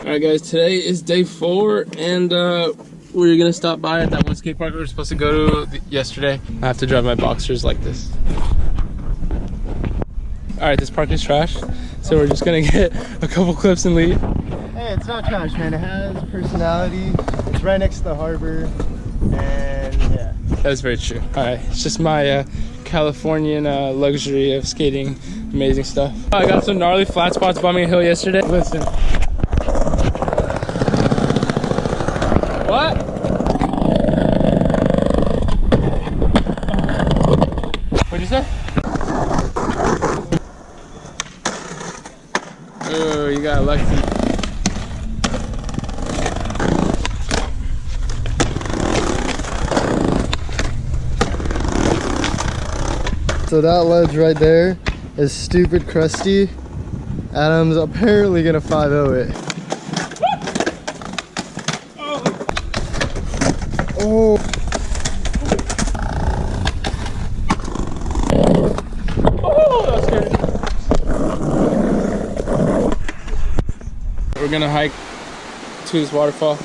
Alright guys, today is day 4 and we're gonna stop by at that one skate park we were supposed to go to yesterday. I have to drive my boxers like this. Alright, this park is trash, so we're just gonna get a couple clips and leave. Hey, it's not trash, man. It has personality. It's right next to the harbor, and yeah. That's very true. Alright, it's just my Californian luxury of skating amazing stuff. I got some gnarly flat spots bumming a hill yesterday. Listen. What? What'd you say? Oh, you got lucky. So that ledge right there is stupid crusty. Adam's apparently gonna 5-0 it. Oh. Oh, that's good. We're gonna hike to this waterfall.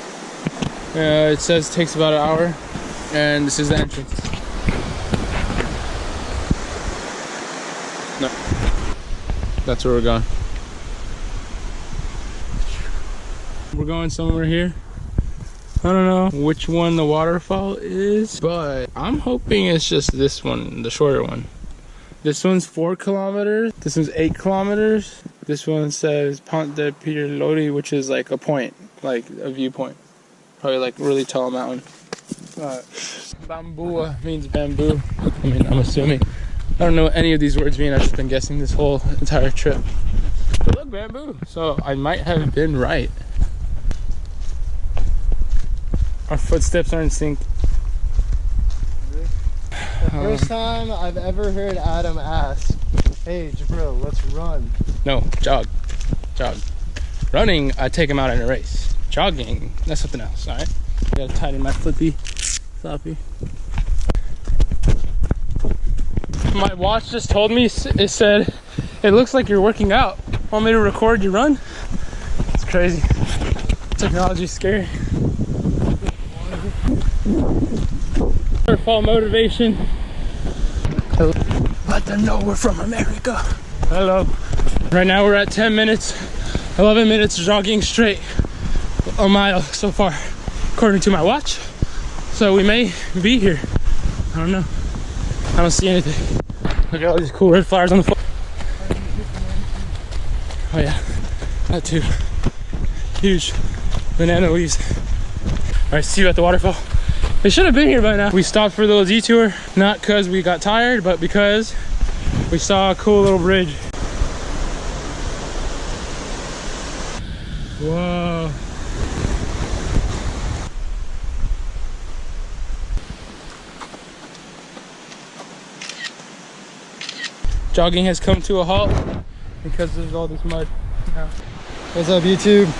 It says it takes about an hour, and this is the entrance. No, that's where we're going. We're going somewhere here. I don't know which one the waterfall is, but I'm hoping it's just this one, the shorter one. This one's 4 kilometers. This one's 8 kilometers. This one says Ponte de Pirloti, which is like a point, like a viewpoint. Probably like really tall mountain. Bambua means bamboo. I mean, I'm assuming. I don't know what any of these words mean. I've just been guessing this whole entire trip. But look, bamboo. So I might have been right. Our footsteps are in sync. The first time I've ever heard Adam ask, "Hey, Jabril, let's run." No, jog. Jog. Running, I take him out in a race. Jogging, that's something else, alright? I gotta tighten my floppy. My watch just told me, it said, "It looks like you're working out. Want me to record your run?" It's crazy. Technology's scary. Waterfall motivation. Let them know we're from America. Hello. Right now we're at 10 minutes, 11 minutes jogging straight. A mile so far, according to my watch. So we may be here. I don't know. I don't see anything. Look at all these cool red flowers on the floor. Oh yeah, that too. Huge banana leaves. All right, see you at the waterfall. They should have been here by now. We stopped for a little detour, not because we got tired, but because we saw a cool little bridge. Whoa. Jogging has come to a halt because there's all this mud. Yeah. What's up, YouTube?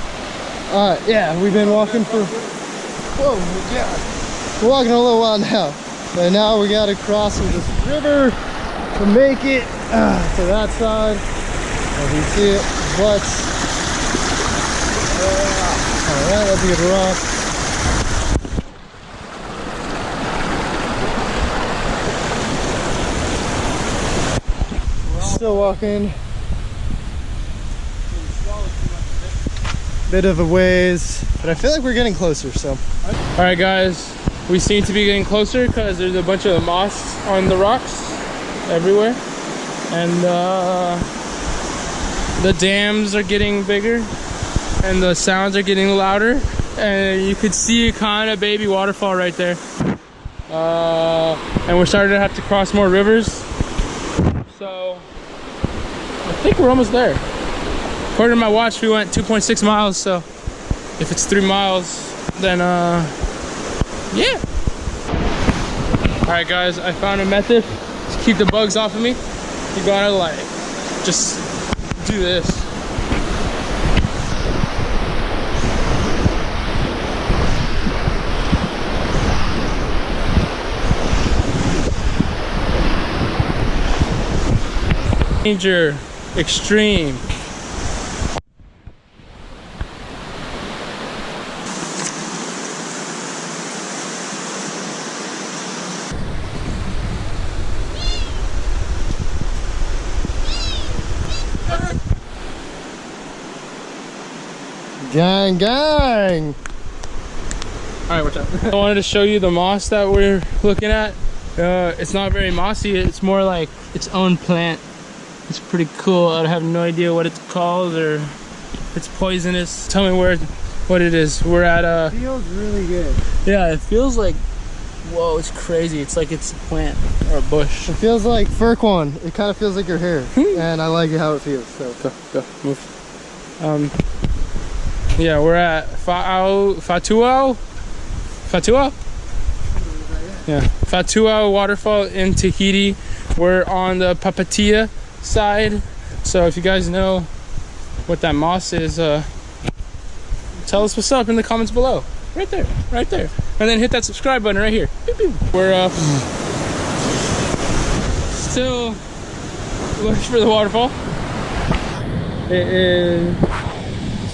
Yeah, we've been walking for, whoa, yeah. We're walking a little while now, but now we gotta cross this river to make it to that side. As you see it, but all right, that's a good rock. Still walking. Bit of a ways, but I feel like we're getting closer. So, all right, guys. We seem to be getting closer because there's a bunch of moss on the rocks everywhere. And the dams are getting bigger and the sounds are getting louder. And you could see a kind of baby waterfall right there. And we're starting to have to cross more rivers. So I think we're almost there. According to my watch, we went 2.6 miles. So if it's 3 miles, then yeah. All right, guys, I found a method to keep the bugs off of me. You gotta like, just do this. Danger, extreme. Gang, gang. All right, watch out. I wanted to show you the moss that we're looking at. It's not very mossy. It's more like its own plant. It's pretty cool. I have no idea what it's called or if it's poisonous. Tell me what it is. We're at It feels really good. yeah, it feels like, whoa, it's crazy. It's like it's a plant or a bush. It feels like furquan. It kind of feels like your hair. And I like how it feels. So Go, move. Yeah, we're at Fautaua? Yeah, Fautaua Waterfall in Tahiti. We're on the Papatia side. So if you guys know what that moss is, tell us what's up in the comments below. Right there. And then hit that subscribe button right here. Beep, beep. We're still looking for the waterfall. It is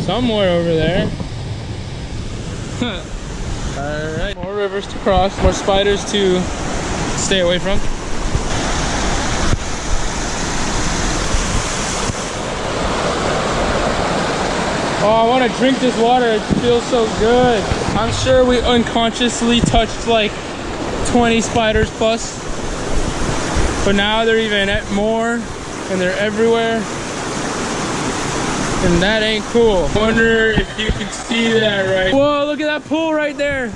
somewhere over there. Alright, more rivers to cross, more spiders to stay away from. Oh, I want to drink this water. It feels so good. I'm sure we unconsciously touched like 20 spiders plus. But now they're even at more and they're everywhere. And that ain't cool. I wonder if you can see that right. Whoa, look at that pool right there.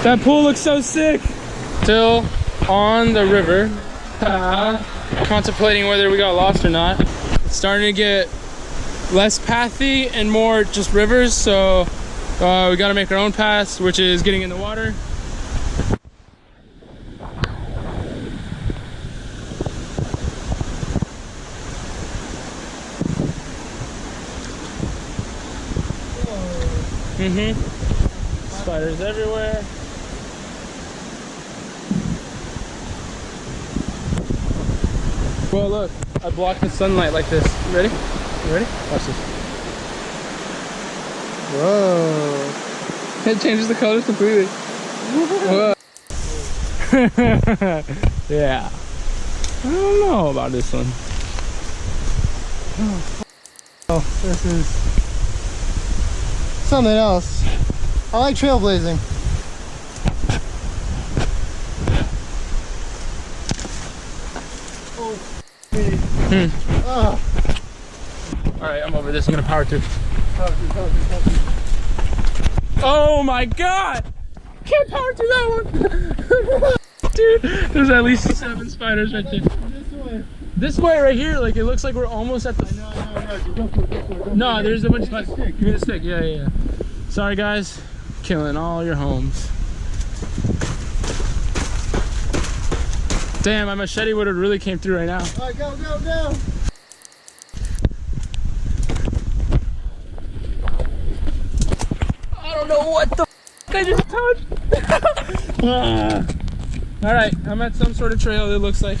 That pool looks so sick. Still on the river. Contemplating whether we got lost or not. It's starting to get less pathy and more just rivers. So we gotta make our own paths, which is getting in the water. Spiders everywhere. Well, look, I blocked the sunlight like this. You ready? You ready? Watch this. whoa. It changes the colors completely. Whoa. Yeah. I don't know about this one. Oh, this is something else. I like trailblazing. Oh. Alright, I'm over this. I'm gonna power through. Oh my god! Can't power through that one! Dude, there's at least 7 spiders right there. This way. This way right here, like it looks like we're almost at the... No, there's a bunch of spiders. Give me the stick. Yeah. Sorry guys, killing all your homes. Damn, my machete would have really came through right now. Alright, go. I don't know what the f I just touched. Alright, I'm at some sort of trail, it looks like.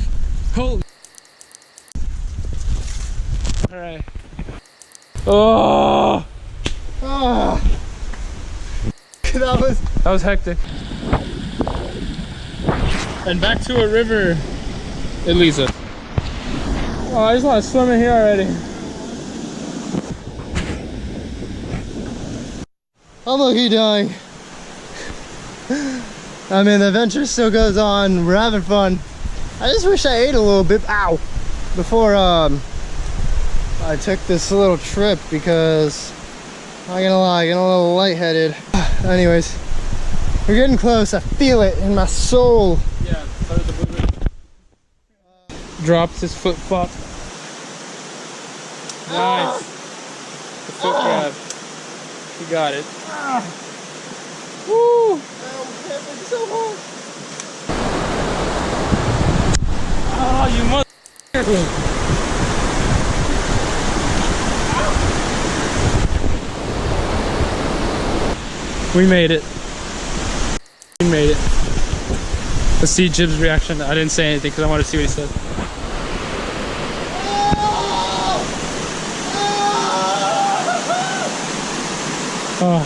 Holy. Alright. Oh! That was hectic. And back to a river, it leads us. Oh, I just want to swim in here already. I'm low-key dying. I mean, the adventure still goes on. We're having fun. I just wish I ate a little bit, ow, before I took this little trip, because I'm not gonna lie, getting a little lightheaded. Anyways, we're getting close. I feel it in my soul. Yeah, so the blue drops his flip flop. Nice. The foot grab. You got it. Woo! So hard. Oh, you mother. We made it. We made it. Let's see Jib's reaction. I didn't say anything because I wanted to see what he said. Oh.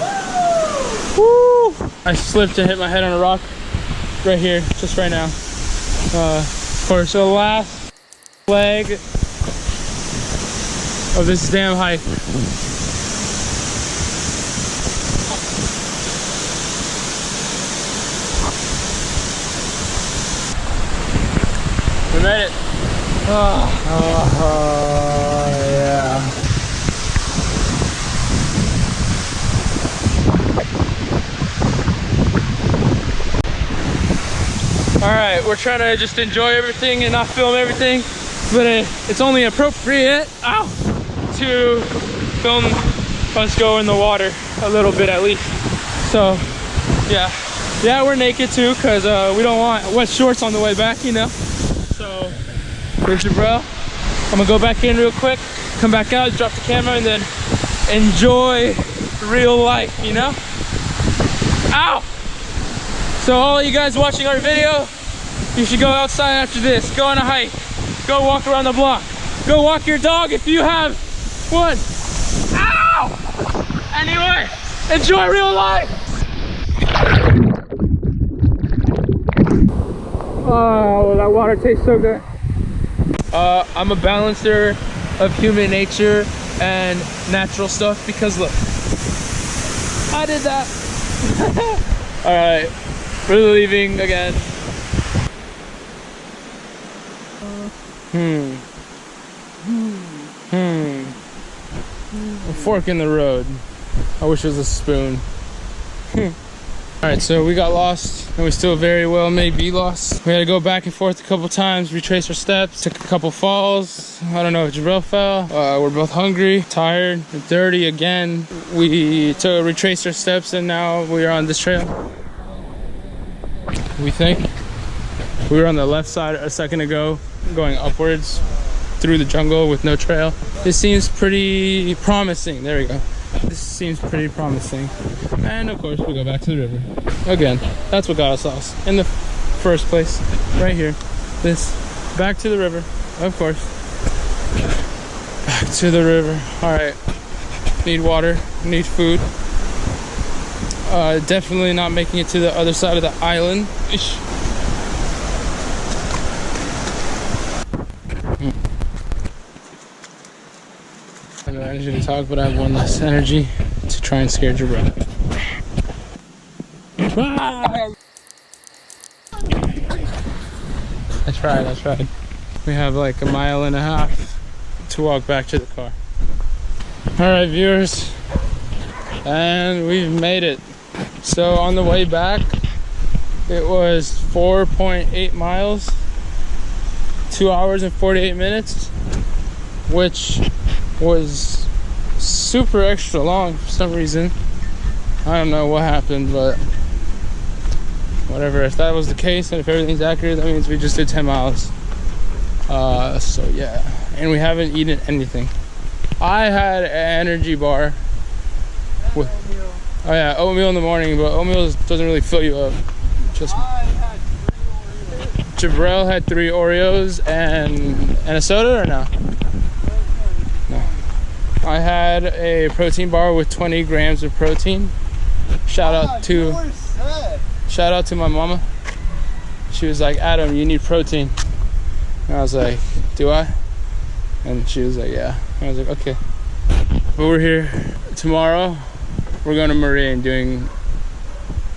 Woo! I slipped and hit my head on a rock right here, just right now. Of course, the last leg of this damn hike. made it. Yeah. All right, we're trying to just enjoy everything and not film everything, but it's only appropriate, to film us go in the water a little bit at least. So, yeah, we're naked too, cause we don't want wet shorts on the way back, you know. So, here's your bro. I'm gonna go back in real quick, come back out, drop the camera, and then enjoy real life, you know. Ow! So all you guys watching our video, you should go outside after this. Go on a hike. Go walk around the block. Go walk your dog if you have one. Ow! Anyway, enjoy real life. Oh, that water tastes so good. I'm a balancer of human nature and natural stuff because look, I did that. All right. We're leaving again. A fork in the road. I wish it was a spoon. Alright, so we got lost, and we still very well may be lost. We had to go back and forth a couple times, retrace our steps, took a couple falls. I don't know if Jabril fell. We're both hungry, tired, and dirty again. We retraced our steps, and now we are on this trail. We think we were on the left side a second ago, going upwards through the jungle with no trail. This seems pretty promising. There we go. This seems pretty promising. And of course we go back to the river again. That's what got us lost in the first place, right here. This, back to the river, of course. Back to the river. All right, need water, need food. Definitely not making it to the other side of the island. Ish. I have no energy to talk, but I have one less energy to try and scare Jabril. I tried. We have like a mile and a half to walk back to the car. All right, viewers, and we've made it. So on the way back, it was 4.8 miles, 2 hours and 48 minutes, which was super extra long for some reason. I don't know what happened, but whatever. If that was the case, and if everything's accurate, that means we just did 10 miles. So yeah, and we haven't eaten anything. I had an energy bar with, oh yeah, oatmeal in the morning, but oatmeal doesn't really fill you up. Just Jabril had 3 Oreos and a soda, or no? No. I had a protein bar with 20 grams of protein. Shout out to my mama. She was like, Adam, you need protein. And I was like, do I? And she was like, yeah. I was like, okay. But we're here. Tomorrow, we're going to Marie and doing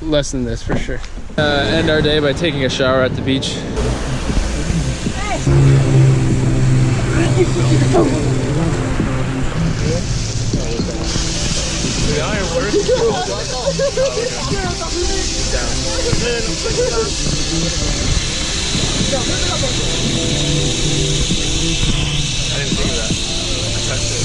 less than this for sure. End our day by taking a shower at the beach. The iron works. I didn't think of that. I touched it.